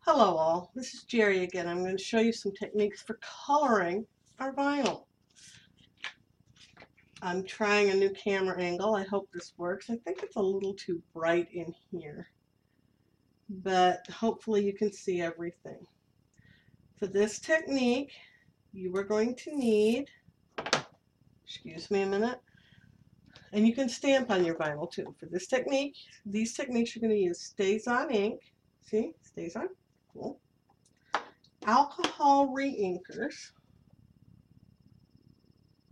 Hello all, this is Jerry again. I'm going to show you some techniques for coloring our vinyl. I'm trying a new camera angle. I hope this works. I think it's a little too bright in here, but hopefully you can see everything. For this technique, you are going to need, excuse me a minute, and you can stamp on your vinyl too. For this technique, these techniques you're going to use StazOn ink. See, StazOn, cool. Alcohol reinkers.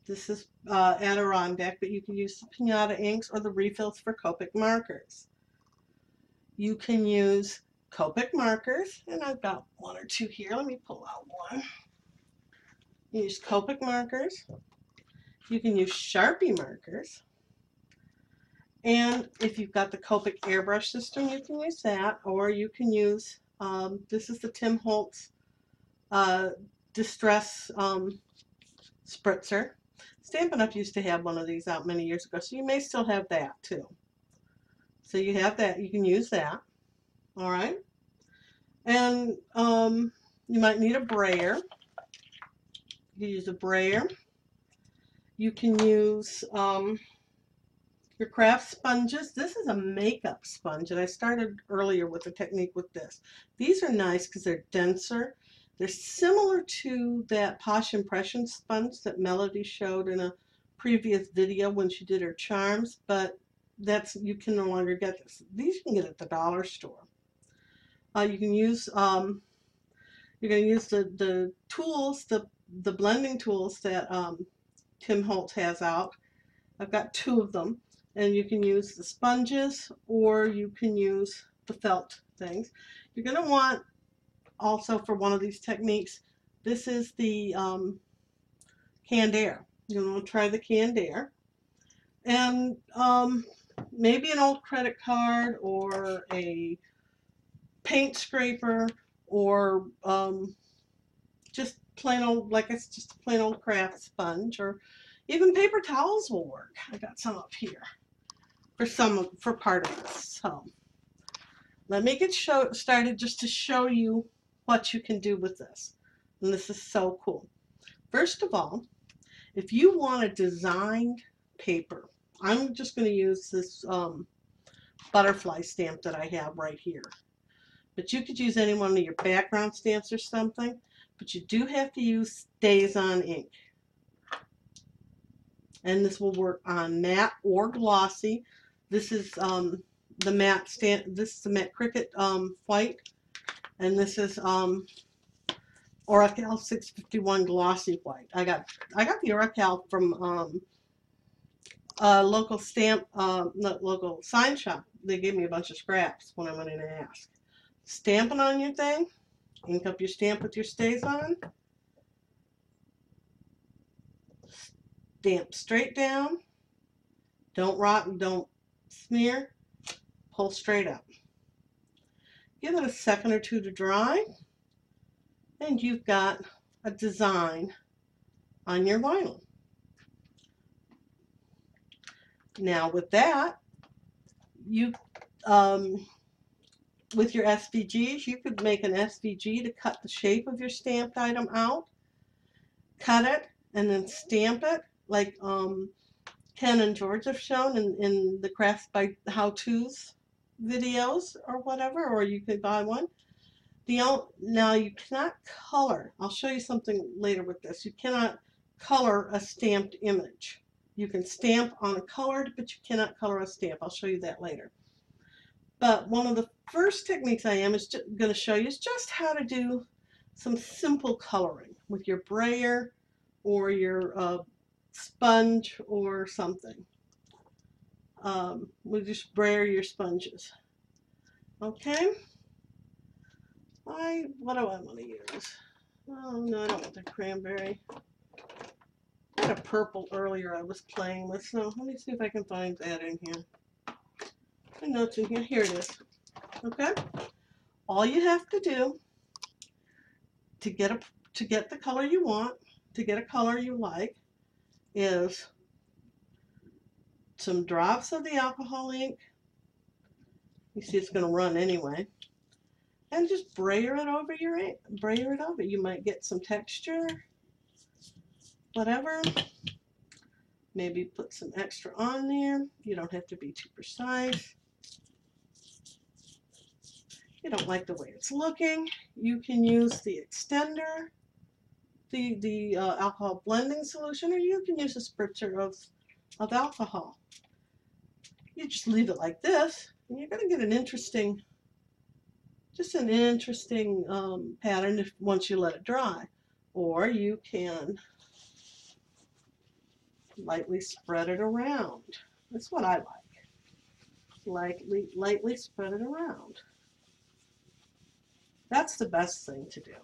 This is Adirondack, but you can use the Pinata inks or the refills for Copic markers. You can use Copic markers, and I've got one or two here. Let me pull out one. Use Copic markers. You can use Sharpie markers. And if you've got the Copic airbrush system, you can use that, or you can use, this is the Tim Holtz Distress Spritzer. Stampin' Up! Used to have one of these out many years ago, so you may still have that too. So you have that, you can use that, all right? And you might need a brayer. You can use a brayer. You can use your craft sponges. This is a makeup sponge, and I started earlier with a technique with this. These are nice because they're denser. They're similar to that Posh Impression sponge that Melody showed in a previous video when she did her charms, but you can no longer get this. These you can get at the dollar store. You can use you're going to use the tools, the blending tools that Tim Holtz has out. I've got two of them, and you can use the sponges or you can use the felt things. You're going to want also for one of these techniques, this is the canned air. You're going to try the canned air, and maybe an old credit card or a paint scraper or just plain old, like it's just a plain old craft sponge, or even paper towels will work. I got some up here for part of this. So let me get started just to show you what you can do with this. And this is so cool. First of all, if you want a designed paper, I'm just going to use this butterfly stamp that I have right here. But you could use any one of your background stamps or something. But you do have to use StazOn ink. And this will work on matte or glossy. This is the matte stamp. This is the matte Cricut white, and this is Oracal 651 glossy white. I got the Oracal from a local local sign shop. They gave me a bunch of scraps when I went in and asked. Stamping on your thing. Ink up your stamp with your StazOn. Stamp straight down. Don't rot and don't smear. Pull straight up. Give it a second or two to dry, and you've got a design on your vinyl. Now with that, you with your SVGs, you could make an SVG to cut the shape of your stamped item out, cut it, and then stamp it like Ken and George have shown in the Crafts by How-Tos videos or whatever, or you could buy one. Now you cannot color. I'll show you something later with this. You cannot color a stamped image. You can stamp on a colored, but you cannot color a stamp. I'll show you that later. But one of the first techniques I am going to show you is just how to do some simple coloring with your brayer or your sponge or something. We'll just brayer your sponges. Okay. What do I want to use? Oh no, I don't want the cranberry. I had a purple earlier I was playing with, so let me see if I can find that in here. I know it's in here. Here it is. Okay. All you have to do to get the color you want, to get a color you like, is some drops of the alcohol ink. You see it's going to run anyway. and just brayer it over your ink. Brayer it over. You might get some texture, whatever. Maybe put some extra on there. You don't have to be too precise. You don't like the way it's looking, you can use the extender, the alcohol blending solution, or you can use a spritzer of alcohol. You just leave it like this, and you're going to get an interesting, just an interesting pattern once you let it dry. Or you can lightly spread it around. That's what I like. Lightly spread it around. That's the best thing to do.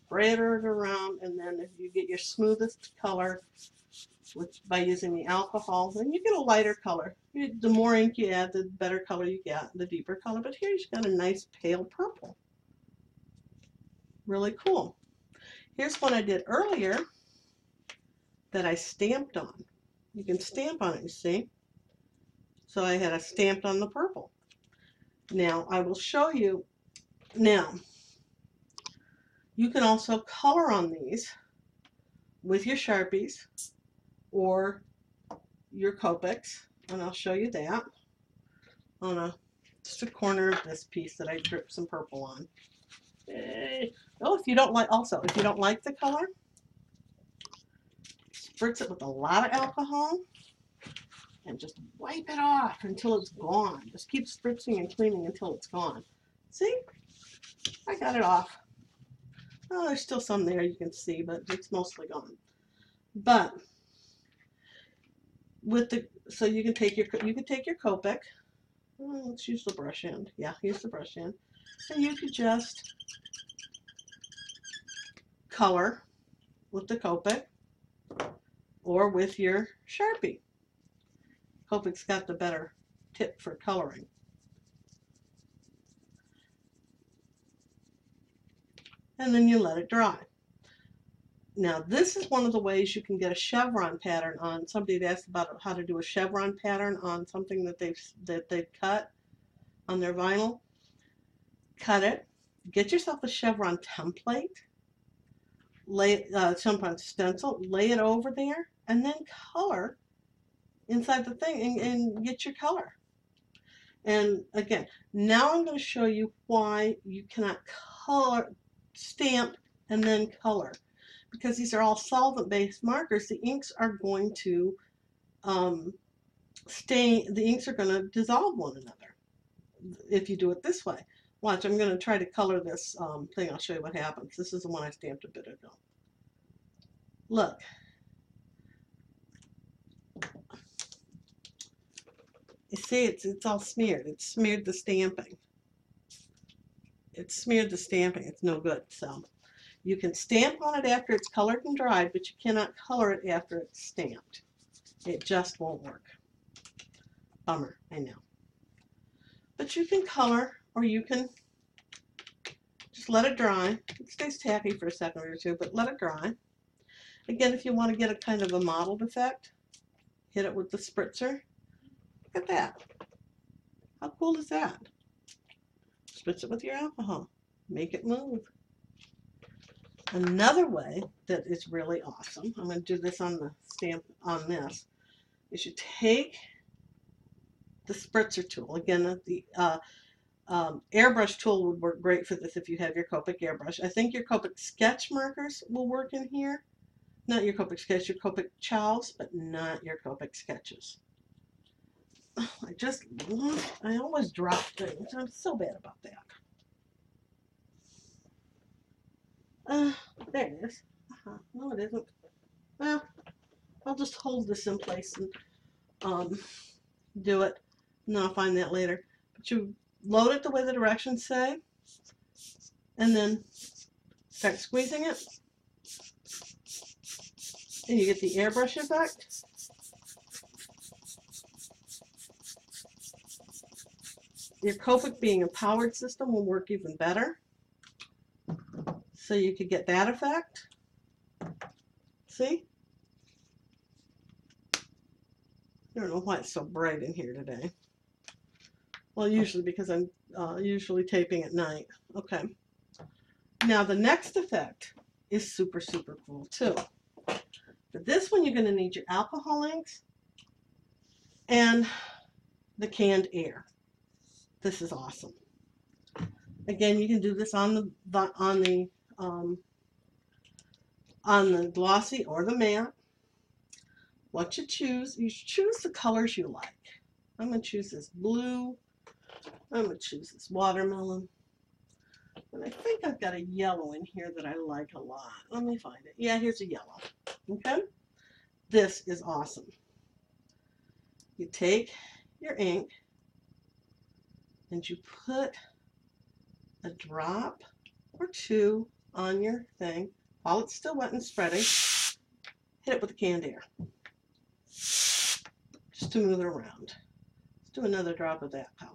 Brayer it around, and then if you get your smoothest color by using the alcohol, then you get a lighter color. The more ink you add, the better color you get, the deeper color. But here you've got a nice pale purple. Really cool. Here's one I did earlier that I stamped on. You can stamp on it, you see. So I had a stamped on the purple. Now I will show you. Now you can also color on these with your Sharpies or your Copics, and I'll show you that on just a corner of this piece that I dripped some purple on. Oh, if you don't like the color, spritz it with a lot of alcohol and just wipe it off until it's gone. Just keep spritzing and cleaning until it's gone. See? I got it off. Oh, there's still some there you can see, but it's mostly gone. But with the, so you can take your Copic. Oh, let's use the brush end. Yeah, use the brush end. And you could just color with the Copic or with your Sharpie. Copic's got the better tip for coloring. And then you let it dry. Now this is one of the ways you can get a chevron pattern on. Somebody had asked about how to do a chevron pattern on something that they've cut on their vinyl. Cut it. Get yourself a chevron template. Chevron stencil. Lay it over there, and then color inside the thing and get your color. And again, now I'm going to show you why you cannot color, stamp, and then color. Because these are all solvent-based markers, the inks are going to the inks are going to dissolve one another if you do it this way. Watch, I'm going to try to color this thing. I'll show you what happens. This is the one I stamped a bit ago. Look. You see, it's all smeared. It's smeared the stamping. It's smeared the stamping. It's no good. So you can stamp on it after it's colored and dried, but you cannot color it after it's stamped. It just won't work. Bummer, I know. But you can color, or you can just let it dry. It stays tacky for a second or two, but let it dry. Again, if you want to get a kind of a mottled effect, hit it with the spritzer. Look at that. How cool is that? Spritz it with your alcohol. Make it move. Another way that is really awesome, I'm going to do this on the stamp on this, is you take the spritzer tool. Again, the airbrush tool would work great for this if you have your Copic airbrush. I think your Copic sketch markers will work in here. Not your Copic sketch, your Copic chows, but not your Copic sketches. Oh, I always drop things. I'm so bad about that. There it is. No, it isn't. Well, I'll just hold this in place and do it, and then I'll find that later. But you load it the way the directions say, and then start squeezing it, and you get the airbrush effect. Your Copic being a powered system will work even better. So you could get that effect. See? I don't know why it's so bright in here today. Well, usually because I'm usually taping at night. Okay. Now the next effect is super, super cool too. For this one, you're going to need your alcohol inks and the canned air. This is awesome. Again, you can do this on the glossy or the matte. What you choose the colors you like. I'm going to choose this blue. I'm going to choose this watermelon. And I think I've got a yellow in here that I like a lot. Let me find it. Yeah, here's a yellow. Okay? This is awesome. You take your ink and you put a drop or two on your thing while it's still wet and spreading. Hit it with the canned air. Just to move it around. Let's do another drop of that color.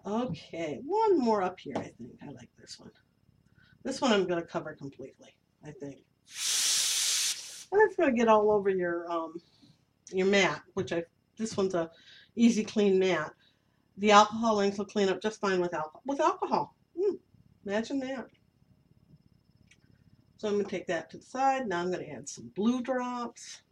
Okay, one more up here, I think. I like this one. This one I'm going to cover completely, I think. And it's going to get all over your mat, this one's a easy clean mat. The alcohol inks will clean up just fine with alcohol. Imagine that. So I'm going to take that to the side. Now I'm going to add some blue drops.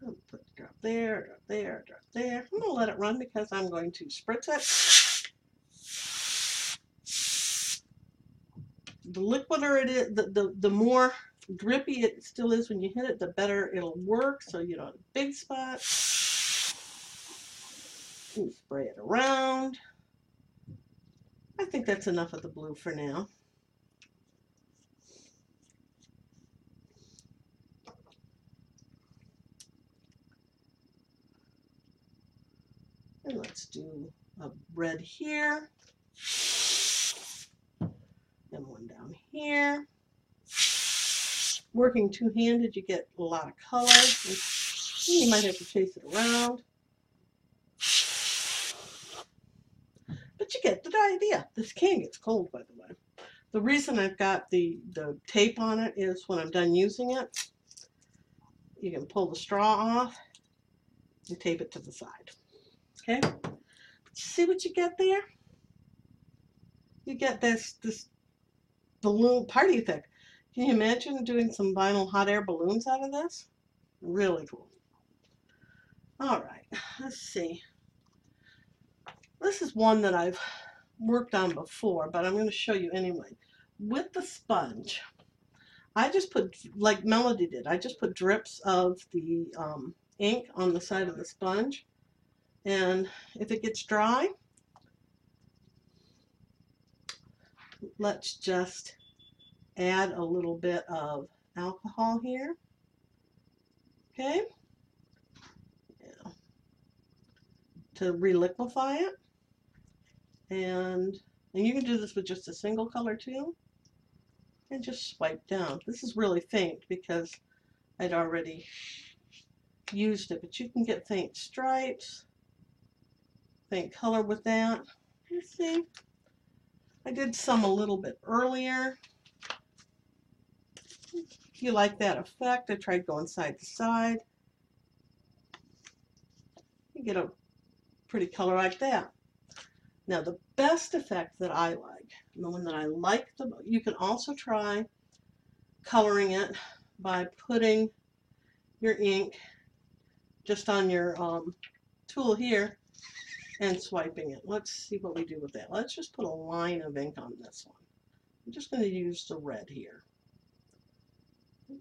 I'll put a drop there, drop there, drop there. I'm going to let it run because I'm going to spritz it. The liquider it is, the more drippy it still is when you hit it, the better it'll work. So you don't have a big spot. And spray it around. I think that's enough of the blue for now. And let's do a red here. And one down here. Working two-handed, you get a lot of color. You might have to chase it around. But you get the idea. This can get cold, by the way. The reason I've got the tape on it is when I'm done using it, you can pull the straw off and tape it to the side. Okay? But see what you get there? You get this balloon party effect. Can you imagine doing some vinyl hot air balloons out of this? Really cool. All right, let's see. This is one that I've worked on before, but I'm going to show you anyway. With the sponge, I just put, like Melody did, I just put drips of the ink on the side of the sponge. And if it gets dry, let's just add a little bit of alcohol here. Okay? Yeah. To reliquify it. And you can do this with just a single color too. And just swipe down. This is really faint because I'd already used it, but you can get faint stripes, faint color with that. You see? I did some a little bit earlier. If you like that effect, I tried going side to side. You get a pretty color like that. Now the best effect that I like, and the one that I like the most, you can also try coloring it by putting your ink just on your tool here and swiping it. Let's see what we do with that. Let's just put a line of ink on this one. I'm just going to use the red here.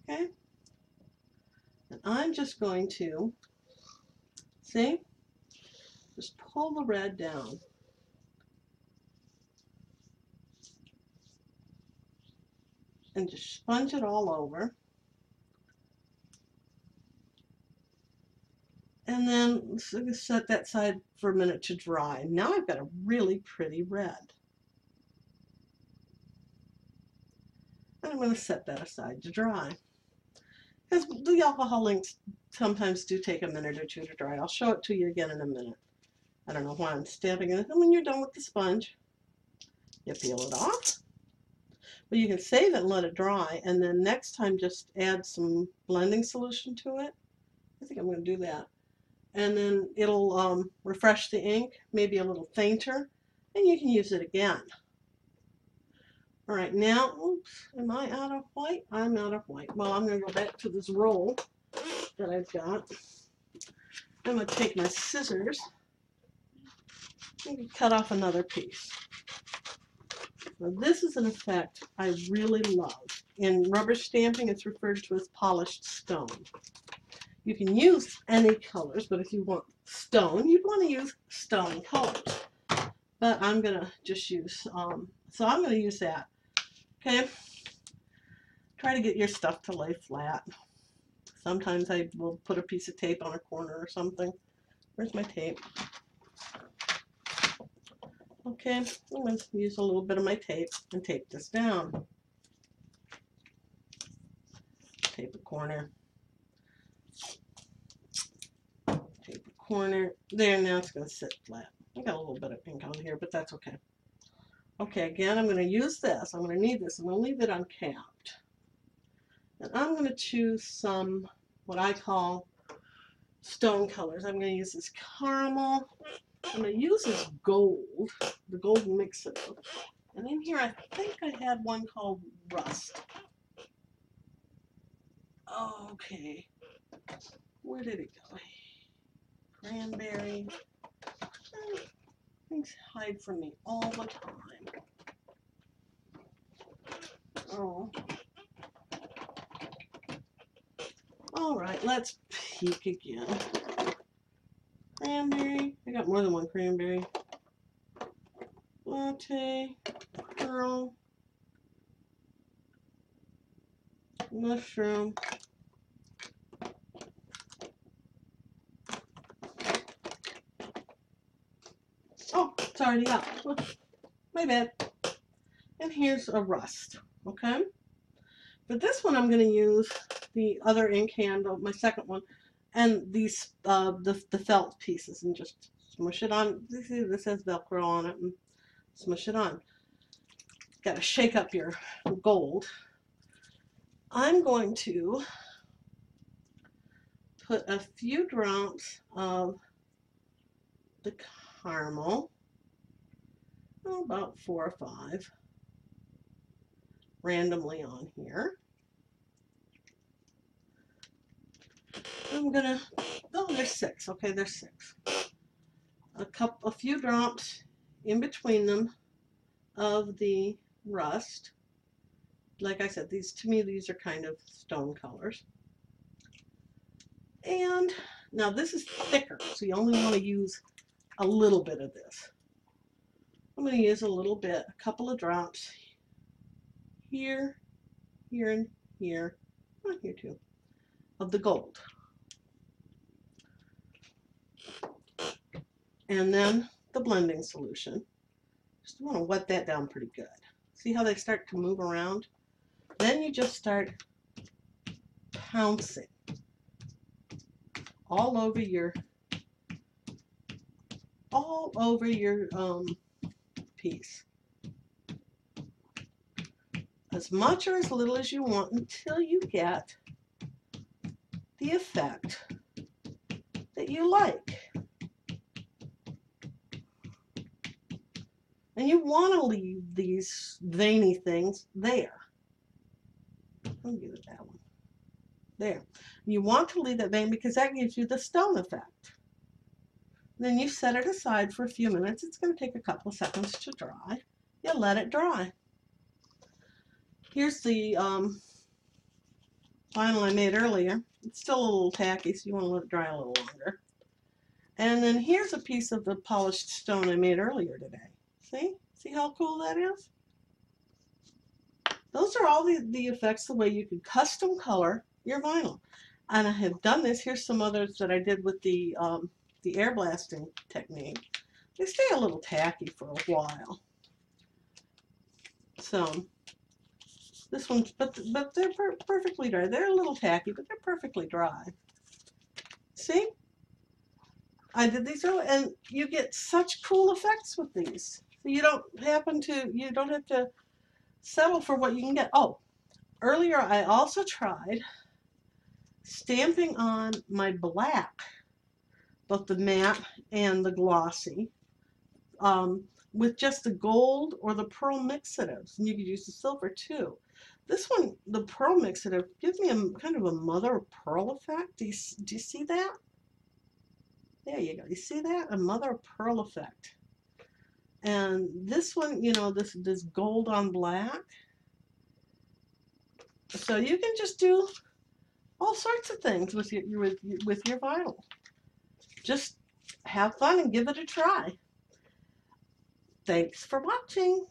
Okay? And I'm just going to, see, just pull the red down. And just sponge it all over. And then set that side for a minute to dry. Now I've got a really pretty red. And I'm going to set that aside to dry. Because the alcohol inks sometimes do take a minute or two to dry. I'll show it to you again in a minute. I don't know why I'm stabbing it. And when you're done with the sponge, you peel it off. But you can save it and let it dry. And then next time just add some blending solution to it I think I'm going to do that. And then it'll refresh the ink, maybe a little fainter, and you can use it again. All right, now, oops, am I out of white? I'm out of white. Well, I'm going to go back to this roll that I've got. I'm going to take my scissors and cut off another piece. Now, this is an effect I really love. In rubber stamping, it's referred to as polished stone. You can use any colors, but if you want stone, you'd want to use stone colors. But I'm going to just use, so I'm going to use that. Okay, try to get your stuff to lay flat. Sometimes I will put a piece of tape on a corner or something. Where's my tape? Okay, I'm going to use a little bit of my tape and tape this down. Tape a corner. Tape a corner. There, now it's going to sit flat. I got a little bit of ink on here, but that's okay. Okay, again, I'm going to use this. I'm going to need this. I'm going to leave it uncapped. And I'm going to choose some, what I call stone colors. I'm going to use this caramel. I'm going to use this gold, the gold mix-up. And in here, I think I had one called rust. Okay. Where did it go? Cranberry. Things hide from me all the time. Oh. All right, let's peek again. Cranberry. I got more than one cranberry. Latte. Pearl. Mushroom. Oh, it's already out. My bad. And here's a rust. Okay. For this one, I'm going to use the other ink handle, my second one, and these the felt pieces, and just smush it on. See, this has Velcro on it, and smush it on. Got to shake up your gold. I'm going to put a few drops of the caramel, about 4 or 5, randomly on here. I'm gonna, oh, there's 6. Okay, there's 6. A few drops in between them of the rust. Like I said, these, to me, these are kind of stone colors. And now this is thicker, so you only want to use a little bit of this. I'm going to use a little bit, a couple of drops here, here, and here, oh, here too, of the gold. And then the blending solution. Just want to wet that down pretty good. See how they start to move around? Then you just start pouncing all over your piece. As much or as little as you want until you get the effect that you like. And you want to leave these veiny things there. I'll give it that one. There. You want to leave that vein because that gives you the stone effect. Then you set it aside for a few minutes. It's going to take a couple of seconds to dry. You let it dry. Here's the vinyl I made earlier. It's still a little tacky, so you want to let it dry a little longer. And then here's a piece of the polished stone I made earlier today. See? See how cool that is? Those are all the effects, the way you can custom color your vinyl. And I have done this. Here's some others that I did with the air blasting technique. They stay a little tacky for a while. So this one's, but they're perfectly dry. They're a little tacky, but they're perfectly dry. See? I did these earlier, and you get such cool effects with these. You don't have to settle for what you can get. Oh, earlier I also tried stamping on my black, both the matte and the glossy, with just the gold or the pearl mixatives, and you could use the silver too. This one, the pearl mixative, gives me a kind of a mother of pearl effect. Do you see that? There you go. You see that? A mother of pearl effect. And this one, you know, this gold on black. So you can just do all sorts of things with your vinyl. Just have fun and give it a try. Thanks for watching.